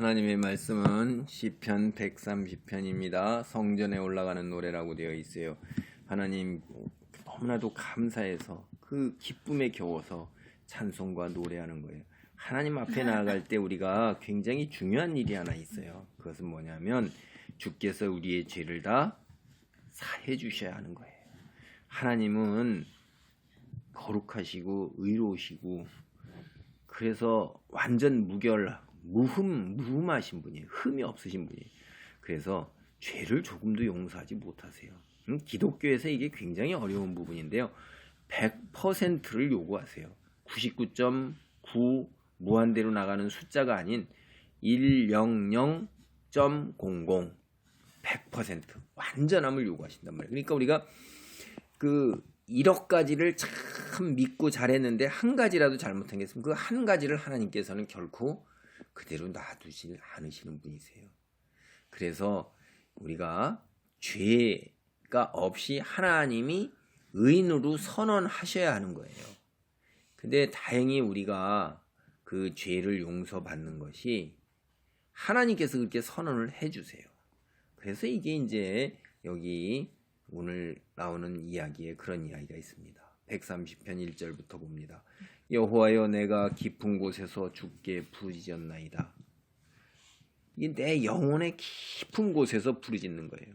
하나님의 말씀은 시편 130편입니다. 성전에 올라가는 노래라고 되어 있어요. 하나님 너무나도 감사해서 그 기쁨에 겨워서 찬송과 노래하는 거예요. 하나님 앞에 나아갈 때 우리가 굉장히 중요한 일이 하나 있어요. 그것은 뭐냐면 주께서 우리의 죄를 다 사해 주셔야 하는 거예요. 하나님은 거룩하시고 의로우시고 그래서 완전 무흠하신 분이에요. 흠이 없으신 분이에요. 그래서 죄를 조금도 용서하지 못하세요. 기독교에서 이게 굉장히 어려운 부분인데요. 100%를 요구하세요. 99.9 무한대로 나가는 숫자가 아닌 100.00 100% 완전함을 요구하신단 말이에요. 그러니까 우리가 그 1억 가지를 참 믿고 잘했는데 한 가지라도 잘못한 게 있으면 그 한 가지를 하나님께서는 결코 그대로 놔두지 않으시는 분이세요. 그래서 우리가 죄가 없이 하나님이 의인으로 선언하셔야 하는 거예요. 근데 다행히 우리가 그 죄를 용서받는 것이 하나님께서 그렇게 선언을 해주세요. 그래서 이게 이제 여기 오늘 나오는 이야기에 그런 이야기가 있습니다. 130편 1절부터 봅니다. 여호와여 내가 깊은 곳에서 주께 부르짖었나이다. 이게 내 영혼의 깊은 곳에서 부르짖는 거예요.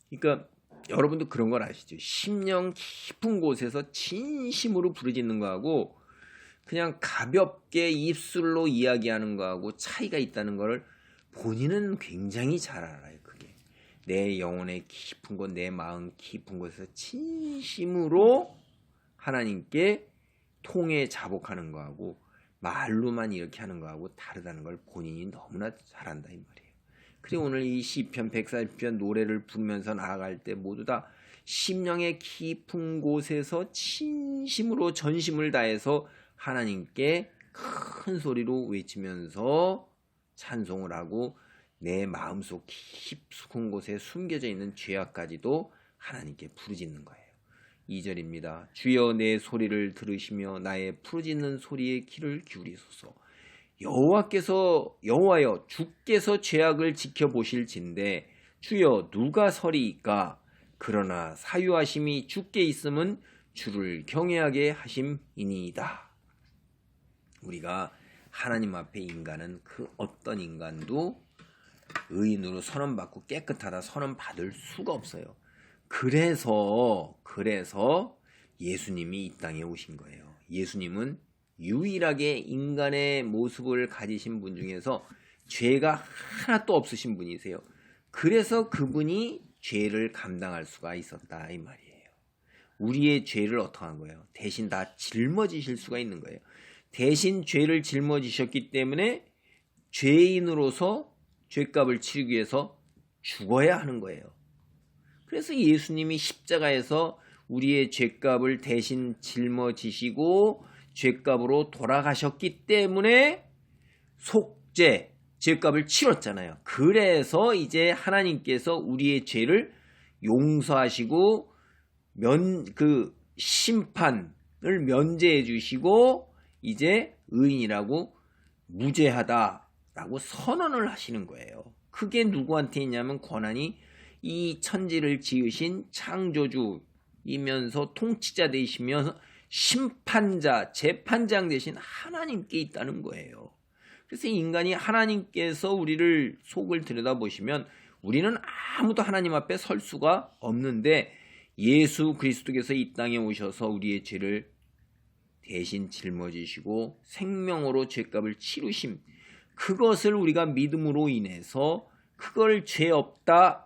그러니까 여러분도 그런 걸 아시죠? 심령 깊은 곳에서 진심으로 부르짖는 거하고 그냥 가볍게 입술로 이야기하는 거하고 차이가 있다는 걸 본인은 굉장히 잘 알아요. 그게 내 영혼의 깊은 곳, 내 마음 깊은 곳에서 진심으로 하나님께 통해 자복하는 거하고 말로만 이렇게 하는 거하고 다르다는 걸 본인이 너무나 잘 안다 이 말이에요. 그리고 오늘 이 시편 140편 노래를 부르면서 나아갈 때 모두 다 심령의 깊은 곳에서 진심으로 전심을 다해서 하나님께 큰 소리로 외치면서 찬송을 하고 내 마음속 깊은 곳에 숨겨져 있는 죄악까지도 하나님께 부르짖는 거예요. 2절입니다. 주여 내 소리를 들으시며 나의 부르짖는 소리에 귀를 기울이소서. 여호와여 주께서 죄악을 지켜보실진대 주여 누가 서리이까. 그러나 사유하심이 주께 있음은 주를 경외하게 하심이니이다. 우리가 하나님 앞에 인간은 그 어떤 인간도 의인으로 선언받고 깨끗하다 선언받을 수가 없어요. 그래서 예수님이 이 땅에 오신 거예요. 예수님은 유일하게 인간의 모습을 가지신 분 중에서 죄가 하나도 없으신 분이세요. 그래서 그분이 죄를 감당할 수가 있었다 이 말이에요. 우리의 죄를 어떻게 한 거예요? 대신 다 짊어지실 수가 있는 거예요. 대신 죄를 짊어지셨기 때문에 죄인으로서 죄값을 치르기 위해서 죽어야 하는 거예요. 그래서 예수님이 십자가에서 우리의 죄값을 대신 짊어지시고 죄값으로 돌아가셨기 때문에 속죄, 죄값을 치렀잖아요. 그래서 이제 하나님께서 우리의 죄를 용서하시고 심판을 면제해 주시고 이제 의인이라고 무죄하다라고 선언을 하시는 거예요. 그게 누구한테 있냐면 권한이 이 천지를 지으신 창조주이면서 통치자 되시면서 심판자, 재판장 되신 하나님께 있다는 거예요. 그래서 인간이 하나님께서 우리를 속을 들여다보시면 우리는 아무도 하나님 앞에 설 수가 없는데 예수 그리스도께서 이 땅에 오셔서 우리의 죄를 대신 짊어지시고 생명으로 죄값을 치르심, 그것을 우리가 믿음으로 인해서 그걸 죄 없다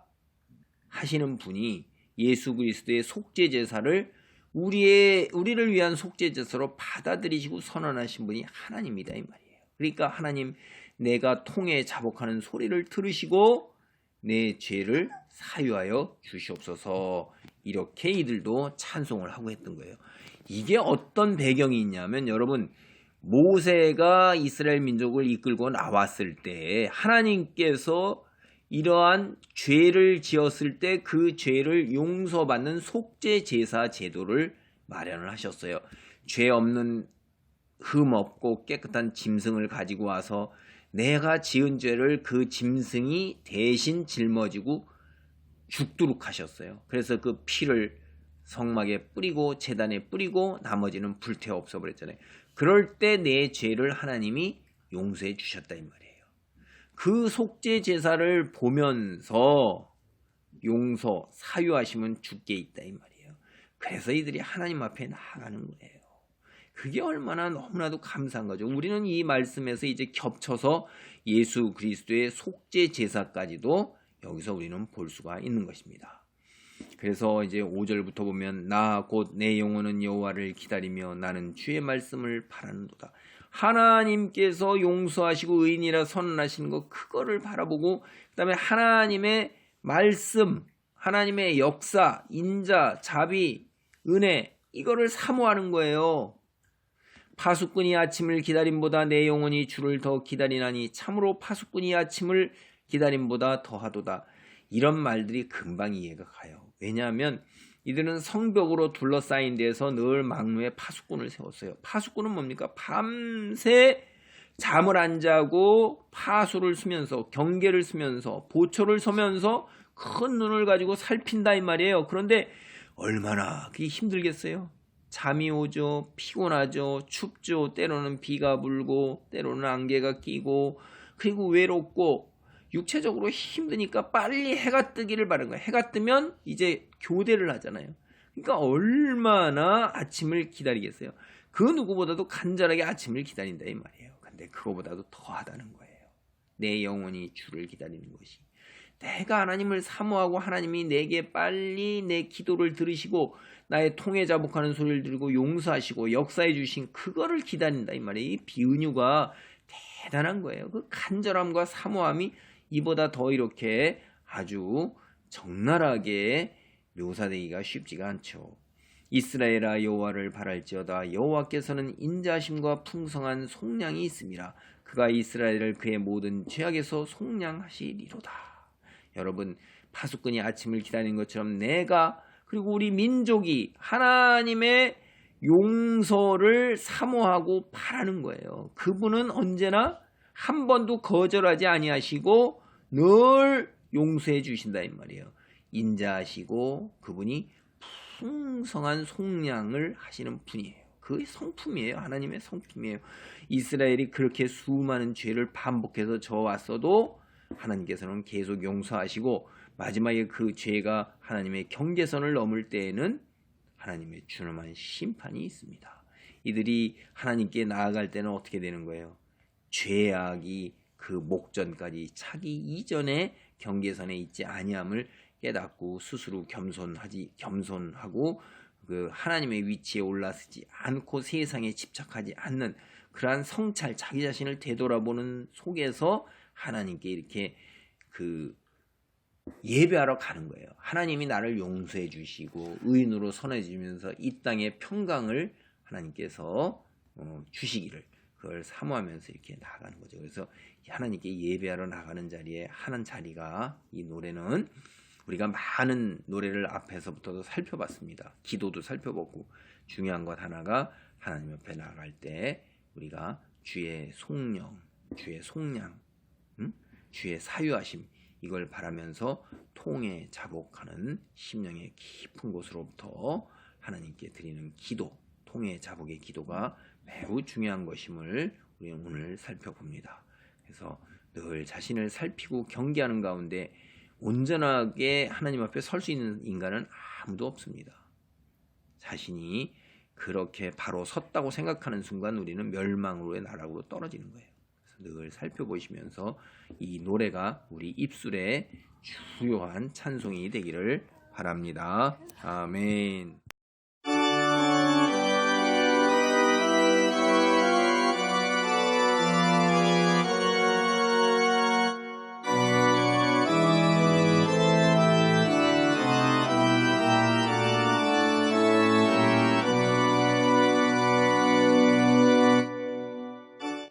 하시는 분이 예수 그리스도의 속죄 제사를 우리를 위한 속죄 제사로 받아들이시고 선언하신 분이 하나님이다 이 말이에요. 그러니까 하나님 내가 통해 자복하는 소리를 들으시고 내 죄를 사유하여 주시옵소서. 이렇게 이들도 찬송을 하고 했던 거예요. 이게 어떤 배경이 있냐면 여러분 모세가 이스라엘 민족을 이끌고 나왔을 때 하나님께서 이러한 죄를 지었을 때 그 죄를 용서받는 속죄 제사 제도를 마련을 하셨어요. 죄 없는 흠 없고 깨끗한 짐승을 가지고 와서 내가 지은 죄를 그 짐승이 대신 짊어지고 죽도록 하셨어요. 그래서 그 피를 성막에 뿌리고 제단에 뿌리고 나머지는 불태워 없어버렸잖아요. 그럴 때 내 죄를 하나님이 용서해 주셨다 이 말이에요. 그 속죄 제사를 보면서 용서, 사유하심은 주께 있다 이 말이에요. 그래서 이들이 하나님 앞에 나아가는 거예요. 그게 얼마나 너무나도 감사한 거죠. 우리는 이 말씀에서 이제 겹쳐서 예수 그리스도의 속죄 제사까지도 여기서 우리는 볼 수가 있는 것입니다. 그래서 이제 5절부터 보면 나 곧 내 영혼은 여호와를 기다리며 나는 주의 말씀을 바라는도다. 하나님께서 용서하시고 의인이라 선언하시는 것 그거를 바라보고 그다음에 하나님의 말씀, 하나님의 역사, 인자, 자비, 은혜 이거를 사모하는 거예요. 파수꾼이 아침을 기다림보다 내 영혼이 주를 더 기다리나니 참으로 파수꾼이 아침을 기다림보다 더하도다. 이런 말들이 금방 이해가 가요. 왜냐하면 이들은 성벽으로 둘러싸인 데서 늘 망루에 파수꾼을 세웠어요. 파수꾼은 뭡니까? 밤새 잠을 안 자고 파수를 쓰면서 경계를 쓰면서 보초를 서면서 큰 눈을 가지고 살핀다 이 말이에요. 그런데 얼마나 그게 힘들겠어요? 잠이 오죠. 피곤하죠. 춥죠. 때로는 비가 불고 때로는 안개가 끼고 그리고 외롭고 육체적으로 힘드니까 빨리 해가 뜨기를 바라는 거예요. 해가 뜨면 이제 교대를 하잖아요. 그러니까 얼마나 아침을 기다리겠어요. 그 누구보다도 간절하게 아침을 기다린다 이 말이에요. 근데 그거보다도 더하다는 거예요. 내 영혼이 주를 기다리는 것이. 내가 하나님을 사모하고 하나님이 내게 빨리 내 기도를 들으시고 나의 통해 자복하는 소리를 들고 용서하시고 역사해 주신 그거를 기다린다 이 말이에요. 이 비은유가 대단한 거예요. 그 간절함과 사모함이 이보다 더 이렇게 아주 적나라하게 묘사되기가 쉽지가 않죠. 이스라엘아 여호와를 바랄지어다. 여호와께서는 인자하심과 풍성한 속량이 있음이라. 그가 이스라엘을 그의 모든 죄악에서 속량하시리로다. 여러분 파수꾼이 아침을 기다리는 것처럼 내가 그리고 우리 민족이 하나님의 용서를 사모하고 바라는 거예요. 그분은 언제나 한 번도 거절하지 아니하시고 늘 용서해 주신다 이 말이에요. 인자하시고 그분이 풍성한 속량을 하시는 분이에요. 그게 성품이에요. 하나님의 성품이에요. 이스라엘이 그렇게 수많은 죄를 반복해서 져왔어도 하나님께서는 계속 용서하시고 마지막에 그 죄가 하나님의 경계선을 넘을 때에는 하나님의 준엄한 심판이 있습니다. 이들이 하나님께 나아갈 때는 어떻게 되는 거예요? 죄악이 그 목전까지 차기 이전에 경계선에 있지 아니함을 깨닫고 스스로 겸손하고 그 하나님의 위치에 올라서지 않고 세상에 집착하지 않는 그러한 성찰, 자기 자신을 되돌아보는 속에서 하나님께 이렇게 그 예배하러 가는 거예요. 하나님이 나를 용서해 주시고 의인으로 선해 주면서 이 땅의 평강을 하나님께서 주시기를 그걸 사모하면서 이렇게 나아가는 거죠. 그래서 하나님께 예배하러 나가는 자리에 하는 자리가 이 노래는 우리가 많은 노래를 앞에서부터도 살펴봤습니다. 기도도 살펴봤고 중요한 것 하나가 하나님 옆에 나아갈 때 우리가 주의 속령, 주의 속량, 주의 사유하심 이걸 바라면서 통에 자복하는 심령의 깊은 곳으로부터 하나님께 드리는 기도, 통에 자복의 기도가 매우 중요한 것임을 우리 오늘 살펴봅니다. 그래서 늘 자신을 살피고 경계하는 가운데 온전하게 하나님 앞에 설 수 있는 인간은 아무도 없습니다. 자신이 그렇게 바로 섰다고 생각하는 순간 우리는 멸망으로의 나락으로 떨어지는 거예요. 그래서 늘 살펴보시면서 이 노래가 우리 입술의 주요한 찬송이 되기를 바랍니다. 아멘.